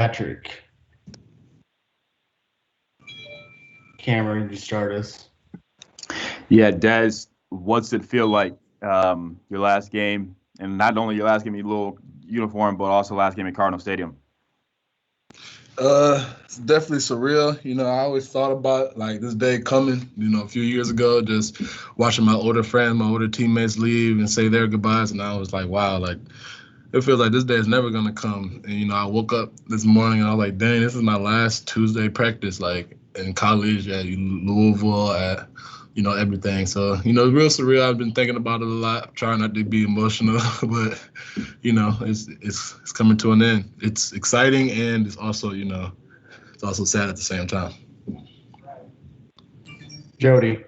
Patrick. Cameron, you start us. Yeah, Dez, what's it feel like your last game, and not only your last game in your little uniform, but also last game in Cardinal Stadium? It's definitely surreal. I always thought about like this day coming, a few years ago, just watching my older friends, my older teammates leave and say their goodbyes. And I was like, wow, like it feels like this day is never going to come. And, I woke up this morning and I was like, dang, this is my last Tuesday practice, like in college at Louisville, at, everything. So, it's real surreal. I've been thinking about it a lot, trying not to be emotional, but, it's coming to an end. It's exciting and it's also, it's also sad at the same time. Jody.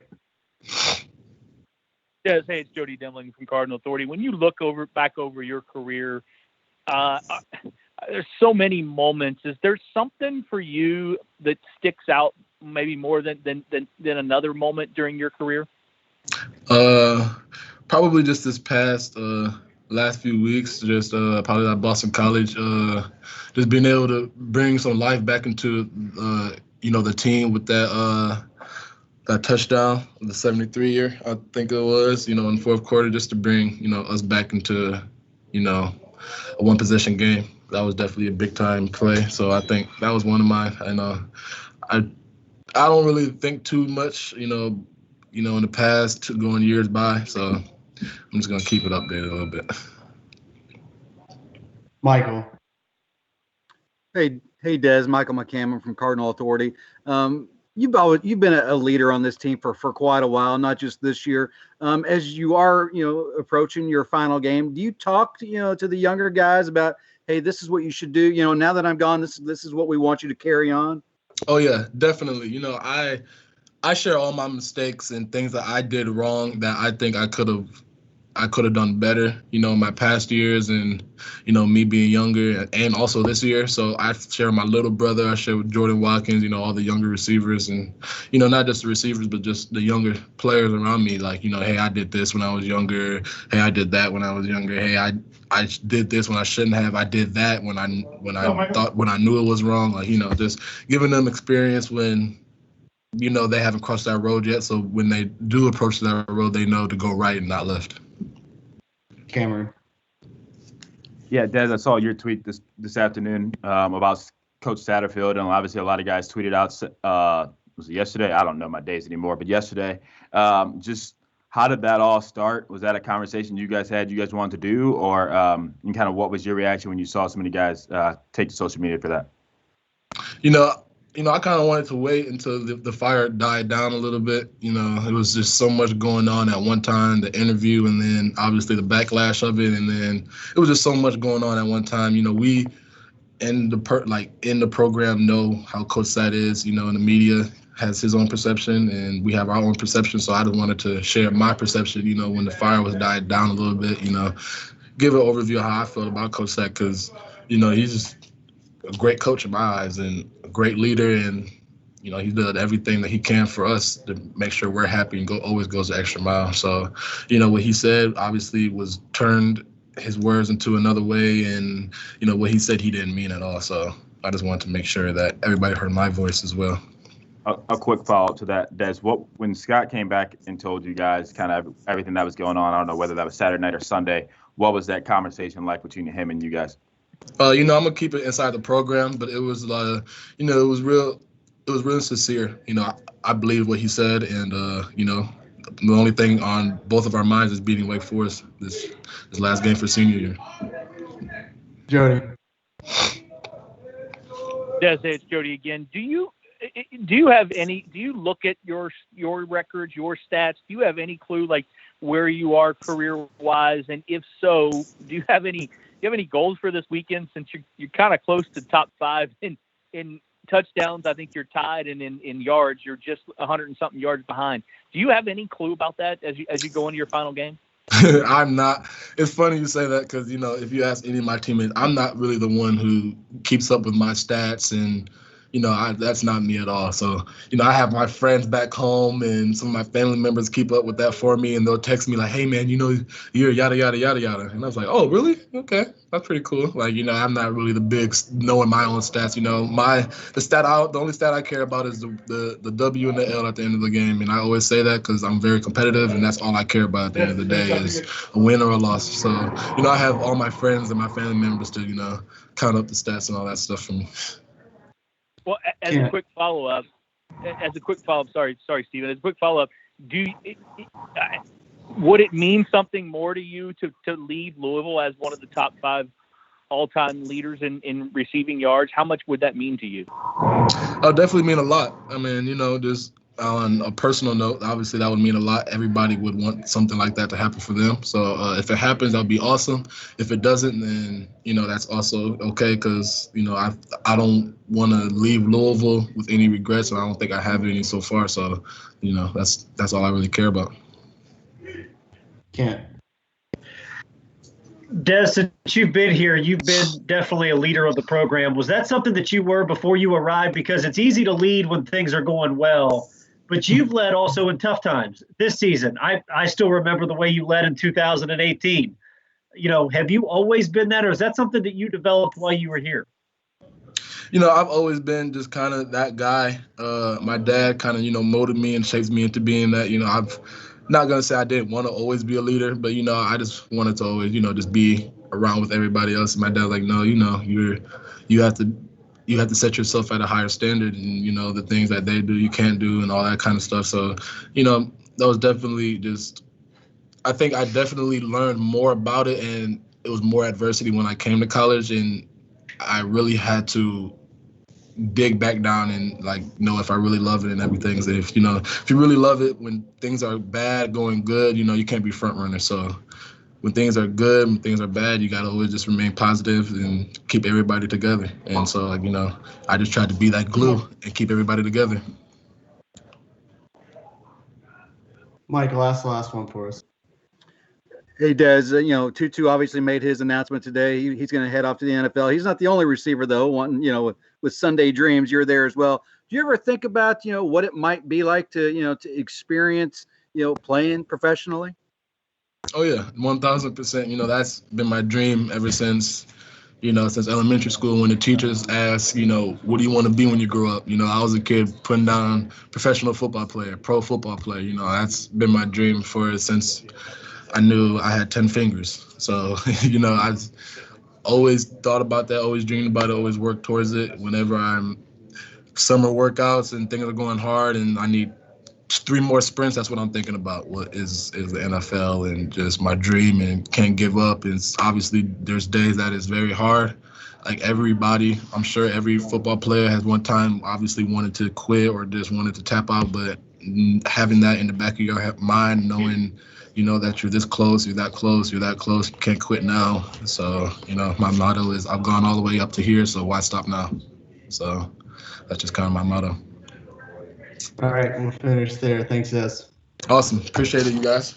Yes, hey, it's Jody Demling from Cardinal Authority. When you look back over your career, there's so many moments. Is there something for you that sticks out maybe more than another moment during your career? Probably just this past last few weeks, just probably at Boston College, just being able to bring some life back into the team with that touchdown, the 73-year, I think it was, in the fourth quarter, just to bring, us back into, a one-possession game. That was definitely a big-time play. So I think that was one of mine. And I don't really think too much, in the past, going years by. So I'm just going to keep it up there a little bit. Michael. Hey, Dez, Michael McCammon from Cardinal Authority. You've been a leader on this team for quite a while, not just this year. As you are, approaching your final game, do you talk to the younger guys about, hey, this is what you should do? Now that I'm gone, this is what we want you to carry on. Oh yeah, definitely. I share all my mistakes and things that I did wrong that I think I could have done better, in my past years and, me being younger and also this year. So I share with my little brother, I share with Jordan Watkins, all the younger receivers and, not just the receivers, but just the younger players around me. Like, hey, I did this when I was younger. Hey, I did that when I was younger. Hey, I did this when I shouldn't have. I did that when I knew it was wrong. Like, just giving them experience when, they haven't crossed that road yet. So when they do approach that road, they know to go right and not left. Cameron. Yeah, Dez, I saw your tweet this afternoon about Coach Satterfield, and obviously a lot of guys tweeted out. Was it yesterday? I don't know my days anymore, but yesterday. Just how did that all start? Was that a conversation you guys wanted to do, or and kind of what was your reaction when you saw so many guys take to social media for that? I kind of wanted to wait until the fire died down a little bit. It was just so much going on at one time, the interview, and then obviously the backlash of it. And then it was just so much going on at one time. We in the program know how Coach Sat is, and the media has his own perception and we have our own perception. So I just wanted to share my perception, when the fire was died down a little bit, give an overview of how I felt about Coach Sat because, he's just a great coach in my eyes and a great leader, and he did everything that he can for us to make sure we're happy and always goes the extra mile. So, what he said obviously was turned his words into another way, and what he said he didn't mean at all. So I just wanted to make sure that everybody heard my voice as well. A quick follow-up to that, Des. When Scott came back and told you guys kind of everything that was going on, I don't know whether that was Saturday night or Sunday, what was that conversation like between him and you guys? I'm gonna keep it inside the program, but it was it was real sincere. I believe what he said, and the only thing on both of our minds is beating Wake Forest this last game for senior year. Jody. Yes, it's Jody again. Do you have any? Do you look at your records, your stats? Do you have any clue like where you are career wise, and if so, do you have any goals for this weekend since you're kind of close to top 5 in touchdowns? I think you're tied, and in yards you're just 100 and something yards behind. Do you have any clue about that as you go into your final game? I'm not. It's funny you say that because, if you ask any of my teammates, I'm not really the one who keeps up with my stats and, that's not me at all. So, I have my friends back home and some of my family members keep up with that for me, and they'll text me like, hey, man, you're yada, yada, yada, yada. And I was like, oh, really? Okay, that's pretty cool. Like, I'm not really the big knowing my own stats. The only stat I care about is the W and the L at the end of the game. And I always say that because I'm very competitive, and that's all I care about at the end of the day is a win or a loss. So, I have all my friends and my family members to, count up the stats and all that stuff for me. Well, as a quick follow-up, sorry, Steven, as a quick follow-up, would it mean something more to you to lead Louisville as one of the top 5 all-time leaders in receiving yards? How much would that mean to you? It'll definitely mean a lot. I mean, just on a personal note, obviously that would mean a lot. Everybody would want something like that to happen for them. So if it happens, that'll be awesome. If it doesn't, then, that's also okay because, I don't want to leave Louisville with any regrets, and I don't think I have any so far. So, that's all I really care about. Can't. Des, since you've been here, you've been definitely a leader of the program. Was that something that you were before you arrived? Because it's easy to lead when things are going well, but you've led also in tough times. This season, I still remember the way you led in 2018. Have you always been that, or is that something that you developed while you were here? I've always been just kind of that guy. My dad kind of, molded me and shaped me into being that. I've not going to say I didn't want to always be a leader, but, I just wanted to always, just be around with everybody else. And my dad was like, no, you have to set yourself at a higher standard, and, the things that they do, you can't do, and all that kind of stuff. So, that was definitely I think I definitely learned more about it, and it was more adversity when I came to college, and I really had to dig back down and know if I really love it and everything. So if you really love it, when things are bad, going good, you can't be front runner. So when things are good, when things are bad, you got to always just remain positive and keep everybody together. And so I just tried to be that glue and keep everybody together. Michael, ask the last one for us. Hey, Des, Tutu obviously made his announcement today. He's going to head off to the NFL. He's not the only receiver, though. With Sunday Dreams, you're there as well. Do you ever think about, what it might be like to experience, playing professionally? Oh, yeah, 1,000%. That's been my dream ever since, since elementary school when the teachers asked, what do you want to be when you grow up? I was a kid putting down professional football player, pro football player. That's been my dream since I knew I had 10 fingers. So, I've always thought about that, always dreamed about it, always worked towards it. Whenever I'm summer workouts and things are going hard and I need 3 more sprints, that's what I'm thinking about. What is the NFL and just my dream and can't give up. And obviously there's days that is very hard. Like everybody, I'm sure every football player has one time obviously wanted to quit or just wanted to tap out, but having that in the back of your mind, knowing that you're this close, you're that close, you can't quit now. So, my motto is I've gone all the way up to here, so why stop now? So that's just kind of my motto. All right, we'll finish there. Thanks, Des. Awesome. Appreciate it, you guys.